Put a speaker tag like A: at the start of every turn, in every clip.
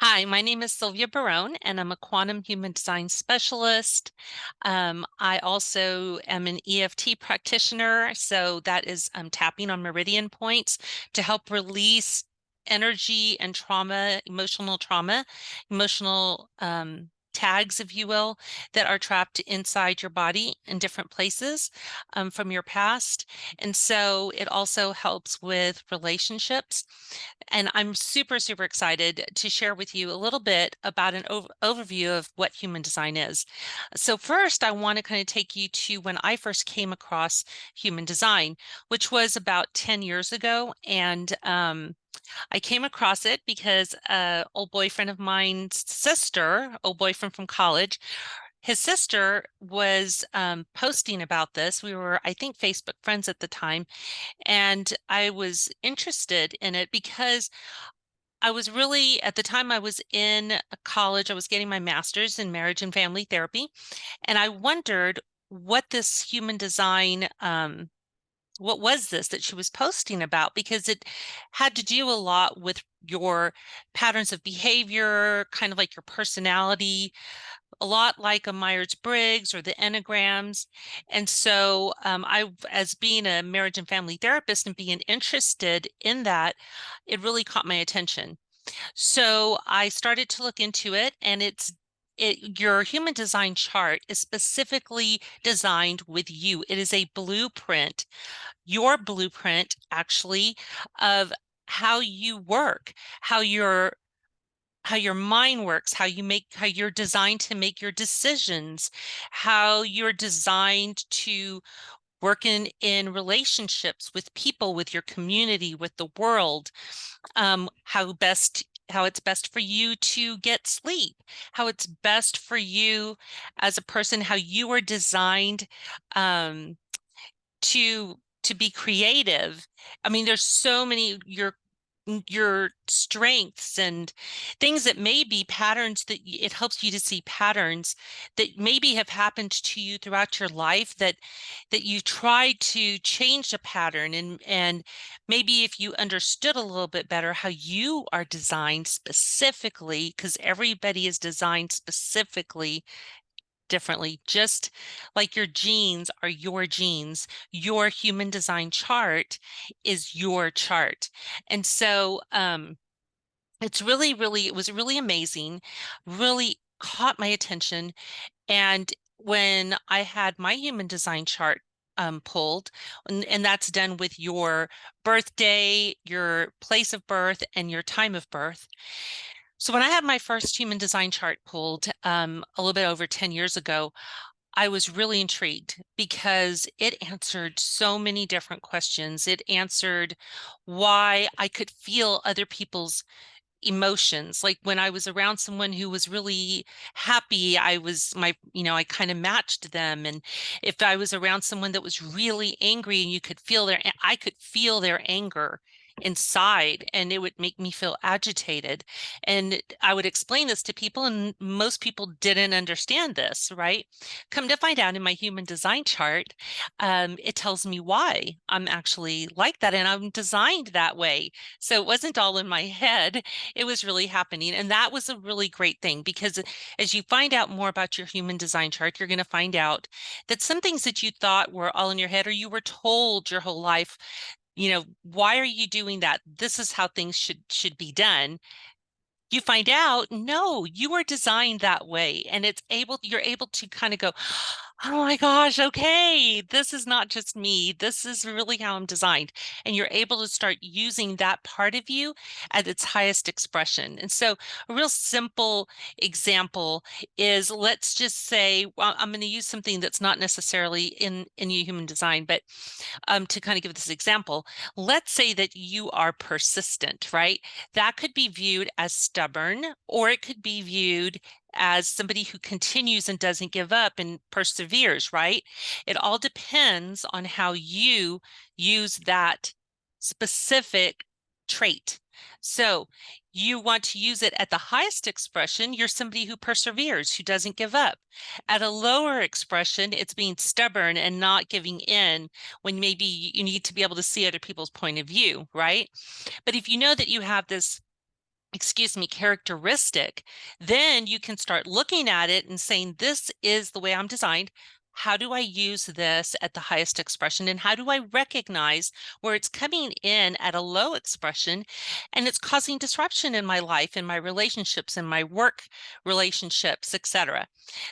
A: Hi, my name is Sylvia Barone, and I'm a quantum human design specialist. I also am an EFT practitioner, so that is tapping on meridian points to help release energy and trauma, emotional tags, if you will, that are trapped inside your body in different places from your past. And so it also helps with relationships. And I'm super, super excited to share with you a little bit about an overview of what human design is. So first, I want to kind of take you to when I first came across human design, which was about 10 years ago. And I came across it because old boyfriend of mine's sister, old boyfriend from college, his sister was posting about this. We were, I think, Facebook friends at the time, and I was interested in it because I was really, at the time I was in college, I was getting my master's in marriage and family therapy, and I wondered what this human design, what was this that she was posting about? Because it had to do a lot with your patterns of behavior, kind of like your personality, a lot like a Myers-Briggs or the Enneagrams. And so as being a marriage and family therapist and being interested in that, it really caught my attention. So I started to look into it, and your human design chart is specifically designed with you. It is a blueprint, your blueprint actually, of how you work, how your mind works, how you're designed to make your decisions, how you're designed to work in relationships with people, with your community, with the world, how it's best for you to get sleep, how it's best for you as a person, how you are designed um, to be creative. I mean, there's so many your strengths and things that may be patterns that it helps you to see patterns that maybe have happened to you throughout your life that you tried to change a pattern, and maybe if you understood a little bit better how you are designed specifically, because everybody is designed specifically differently, just like your genes are your genes, your human design chart is your chart. And so it was really amazing, really caught my attention. And when I had my human design chart pulled, and that's done with your birthday, your place of birth, and your time of birth. So when I had my first human design chart pulled a little bit over 10 years ago, I was really intrigued because it answered so many different questions. It answered why I could feel other people's emotions. Like when I was around someone who was really happy, I kind of matched them. And if I was around someone that was really angry and I could feel their anger inside, and it would make me feel agitated. And I would explain this to people, and most people didn't understand this, right? Come to find out, in my human design chart, it tells me why I'm actually like that, and I'm designed that way. So it wasn't all in my head, it was really happening. And that was a really great thing, because as you find out more about your human design chart, you're going to find out that some things that you thought were all in your head, or you were told your whole life, why are you doing that? This is how things should be done. You find out, no, you are designed that way. And you're able to kind of go, oh my gosh, okay, this is not just me. This is really how I'm designed. And you're able to start using that part of you at its highest expression. And so a real simple example is, let's just say, well, I'm going to use something that's not necessarily in your human design, but to kind of give this example, let's say that you are persistent, right? That could be viewed as stubborn, or it could be viewed as somebody who continues and doesn't give up and perseveres, right? It all depends on how you use that specific trait. So you want to use it at the highest expression, you're somebody who perseveres, who doesn't give up. At a lower expression, it's being stubborn and not giving in when maybe you need to be able to see other people's point of view, right? But if you know that you have this characteristic, then you can start looking at it and saying, this is the way I'm designed. How do I use this at the highest expression? And how do I recognize where it's coming in at a low expression and it's causing disruption in my life, in my relationships, in my work relationships, etc.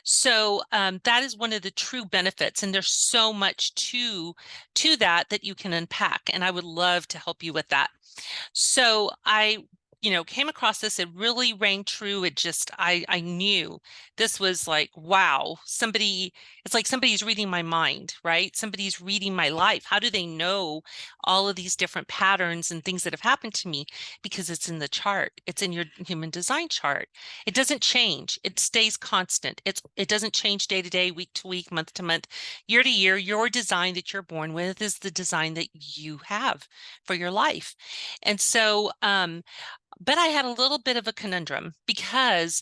A: So that is one of the true benefits. And there's so much to that that you can unpack. And I would love to help you with that. So I came across this. It really rang true. It just, I knew this was like, wow, it's like somebody's reading my mind, right? Somebody's reading my life. How do they know all of these different patterns and things that have happened to me? Because it's in the chart. It's in your human design chart. It doesn't change. It stays constant. It doesn't change day to day, week to week, month to month, year to year. Your design that you're born with is the design that you have for your life. And so, but I had a little bit of a conundrum because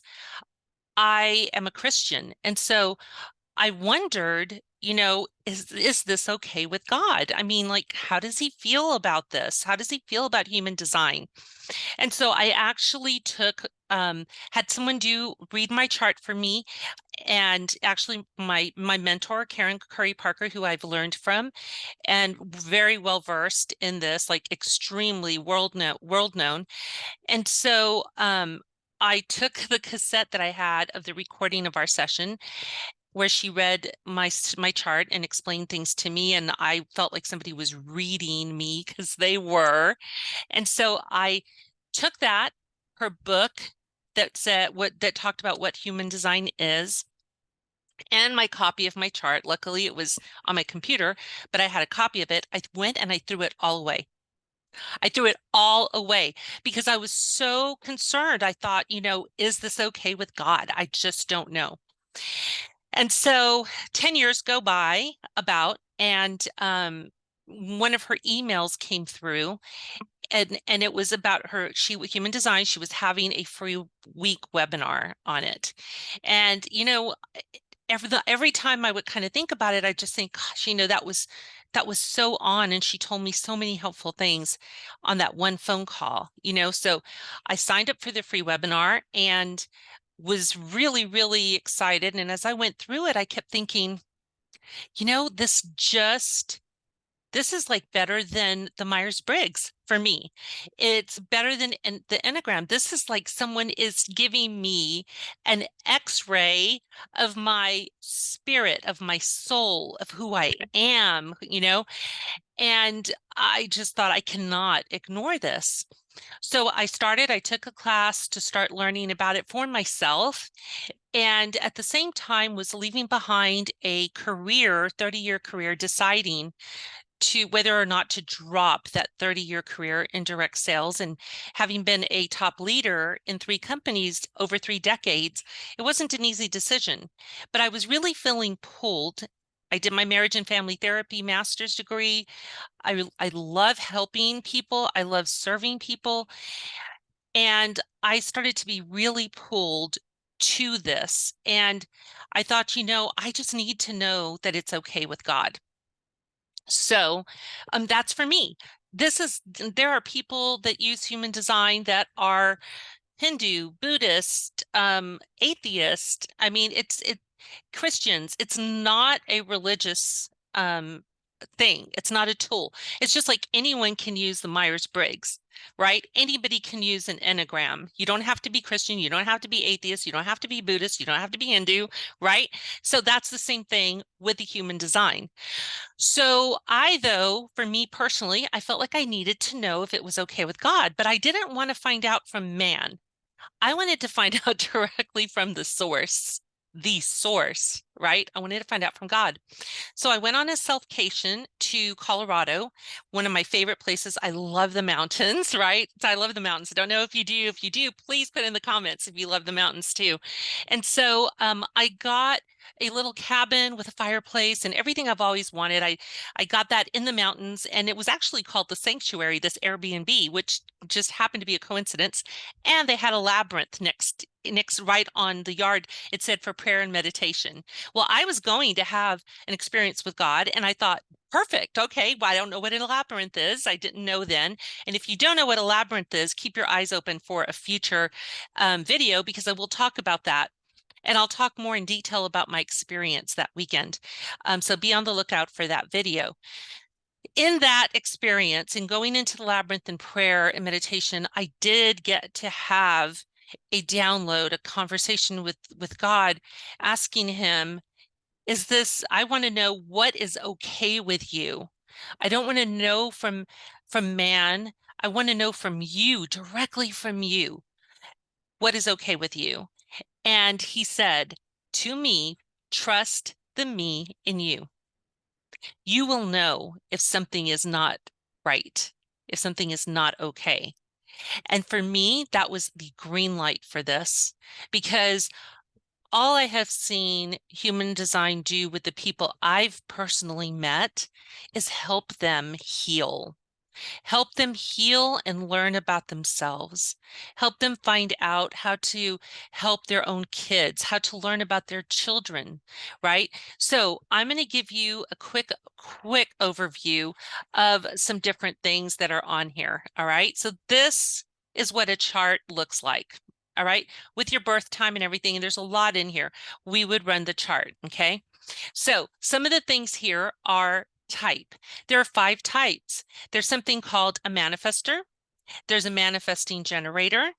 A: I am a Christian. And so I wondered, is this okay with God? I mean, like, how does he feel about this? How does he feel about human design? And so I actually had someone read my chart for me. And actually my mentor, Karen Curry Parker, who I've learned from and very well versed in this, like extremely world known. And so I took the cassette that I had of the recording of our session where she read my chart and explained things to me, and I felt like somebody was reading me because they were. And so I took her book that talked about what human design is, and my copy of my chart. Luckily, it was on my computer, but I had a copy of it. I went and I threw it all away. I threw it all away because I was so concerned. I thought, is this okay with God? I just don't know. And so 10 years go by and one of her emails came through, and it was about human design. She was having a free week webinar on it. And, every time I would kind of think about it, I just think, gosh, that was so on. And she told me so many helpful things on that one phone call, so I signed up for the free webinar and was really, really excited. And as I went through it, I kept thinking, this is like better than the Myers-Briggs for me. It's better than the Enneagram. This is like someone is giving me an X-ray of my spirit, of my soul, of who I am, and I just thought I cannot ignore this. So I took a class to start learning about it for myself. And at the same time was leaving behind a 30-year career, deciding to whether or not to drop that 30-year career in direct sales. And having been a top leader in 3 companies over 3 decades, it wasn't an easy decision, but I was really feeling pulled. I did my marriage and family therapy master's degree. I love helping people. I love serving people. And I started to be really pulled to this. And I thought, I just need to know that it's okay with God. So that's for me. There are people that use human design that are Hindu, Buddhist, atheist. I mean, Christians. It's not a religious thing. It's not a tool. It's just like anyone can use the Myers-Briggs, right? Anybody can use an Enneagram. You don't have to be Christian. You don't have to be atheist. You don't have to be Buddhist. You don't have to be Hindu, right? So that's the same thing with the human design. So for me personally, I felt like I needed to know if it was okay with God, but I didn't want to find out from man. I wanted to find out directly from the source, right? I wanted to find out from God. So I went on a self-cation to Colorado, one of my favorite places. I love the mountains, right? I love the mountains. I don't know if you do. If you do, please put in the comments if you love the mountains too. And so I got a little cabin with a fireplace and everything I've always wanted. I got that in the mountains, and it was actually called the Sanctuary, this Airbnb, which just happened to be a coincidence. And they had a labyrinth next next right on the yard, it said for prayer and meditation. Well, I was going to have an experience with God, and I thought, perfect. Okay, well, I don't know what a labyrinth is. I didn't know then. And if you don't know what a labyrinth is, keep your eyes open for a future video, because I will talk about that. And I'll talk more in detail about my experience that weekend. So be on the lookout for that video. In that experience, in going into the labyrinth in prayer and meditation, I did get to have a download, a conversation with God, asking him, I want to know what is okay with you. I don't want to know from man. I want to know from you, directly from you, what is okay with you. And he said to me, trust the me in you. You will know if something is not right, if something is not okay. And for me, that was the green light for this, because all I have seen human design do with the people I've personally met is help them heal. Help them heal and learn about themselves. Help them find out how to help their own kids, how to learn about their children, right? So I'm going to give you a quick overview of some different things that are on here. All right. So this is what a chart looks like. All right. With your birth time and everything, and there's a lot in here, we would run the chart. Okay. So some of the things here are type. There are 5 types. There's something called a manifester. There's a manifesting generator.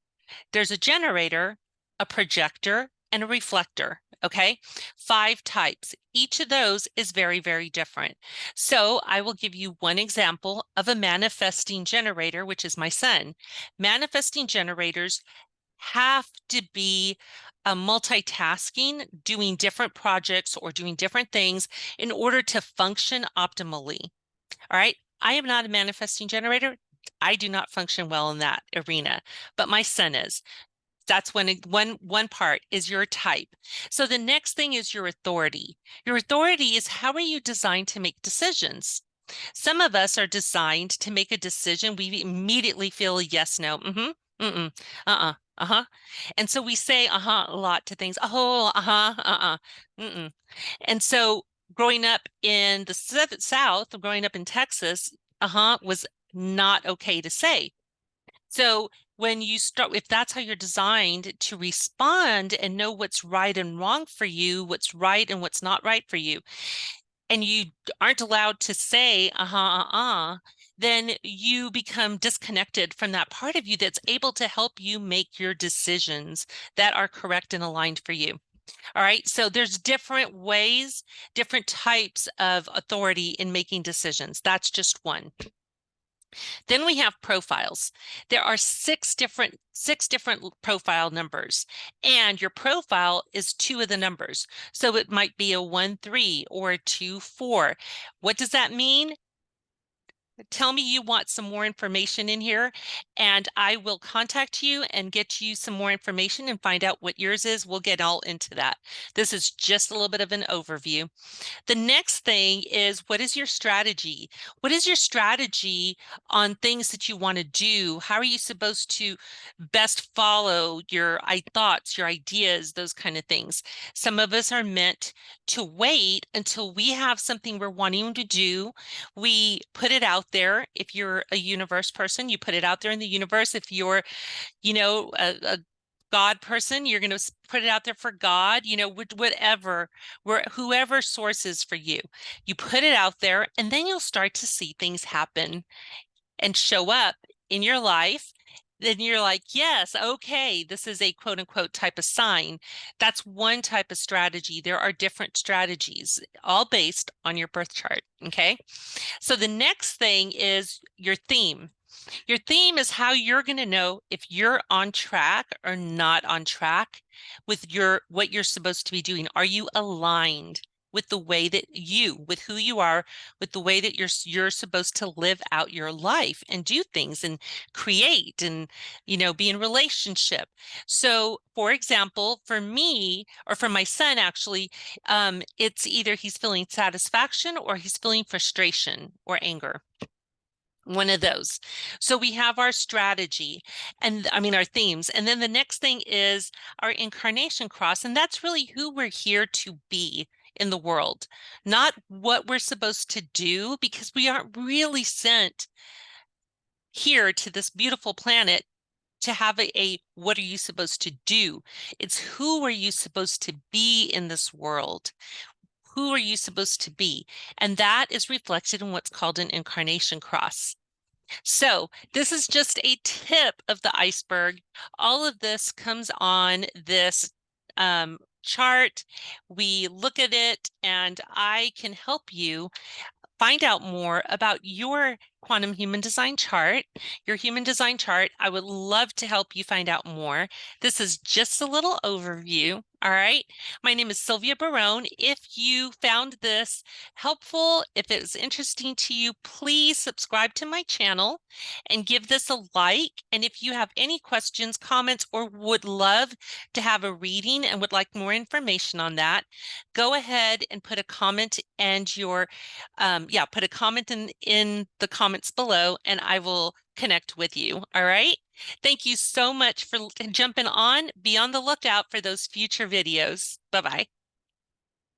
A: There's a generator, a projector, and a reflector. Okay, 5 types. Each of those is very, very different. So I will give you one example of a manifesting generator, which is my son. Manifesting generators have to be multitasking, doing different projects or doing different things in order to function optimally. All right. I am not a manifesting generator. I do not function well in that arena, but my son is. That's one part is your type. So the next thing is your authority. Your authority is how are you designed to make decisions? Some of us are designed to make a decision. We immediately feel a yes, no, mm-mm, uh-huh. And so we say uh-huh a lot to things. Oh, uh-huh, mm-mm. And so growing up in the South, growing up in Texas, uh-huh was not okay to say. So when you start, if that's how you're designed to respond and know what's right and wrong for you, what's right and what's not right for you, and you aren't allowed to say, then you become disconnected from that part of you that's able to help you make your decisions that are correct and aligned for you. All right. So there's different ways, different types of authority in making decisions. That's just one. Then we have profiles. There are six different profile numbers, and your profile is 2 of the numbers. So it might be a 1-3 or a 2-4. What does that mean? Tell me you want some more information in here, and I will contact you and get you some more information and find out what yours is. We'll get all into that. This is just a little bit of an overview. The next thing is, what is your strategy? What is your strategy on things that you want to do? How are you supposed to best follow your thoughts, your ideas, those kind of things? Some of us are meant to wait until we have something we're wanting to do. We put it out there. If you're a universe person, you put it out there in the universe. If you're, a God person, you're going to put it out there for God, whatever, whoever source is for you. You put it out there, and then you'll start to see things happen and show up in your life. Then you're like, yes, okay, this is a quote unquote type of sign. That's one type of strategy. There are different strategies, all based on your birth chart. Okay. So the next thing is your theme. Your theme is how you're going to know if you're on track or not on track with what you're supposed to be doing. Are you aligned with the way that with who you are, with the way that you're supposed to live out your life and do things and create and, be in relationship. So, for example, for me, or for my son, actually, it's either he's feeling satisfaction or he's feeling frustration or anger. One of those. So we have our strategy and I mean our themes. And then the next thing is our incarnation cross. And that's really who we're here to be in the world, not what we're supposed to do, because we aren't really sent here to this beautiful planet to have a what are you supposed to do? It's who are you supposed to be in this world? Who are you supposed to be? And that is reflected in what's called an incarnation cross. So this is just a tip of the iceberg. All of this comes on this chart. We look at it and I can help you find out more about your quantum human design chart, your human design chart. I would love to help you find out more. This is just a little overview. All right. My name is Sylvia Barone. If you found this helpful, if it was interesting to you, please subscribe to my channel and give this a like. And if you have any questions, comments, or would love to have a reading and would like more information on that, go ahead and put a comment and your put a comment in the comments below and I will connect with you. All right. Thank you so much for jumping on. Be on the lookout for those future videos. Bye-bye.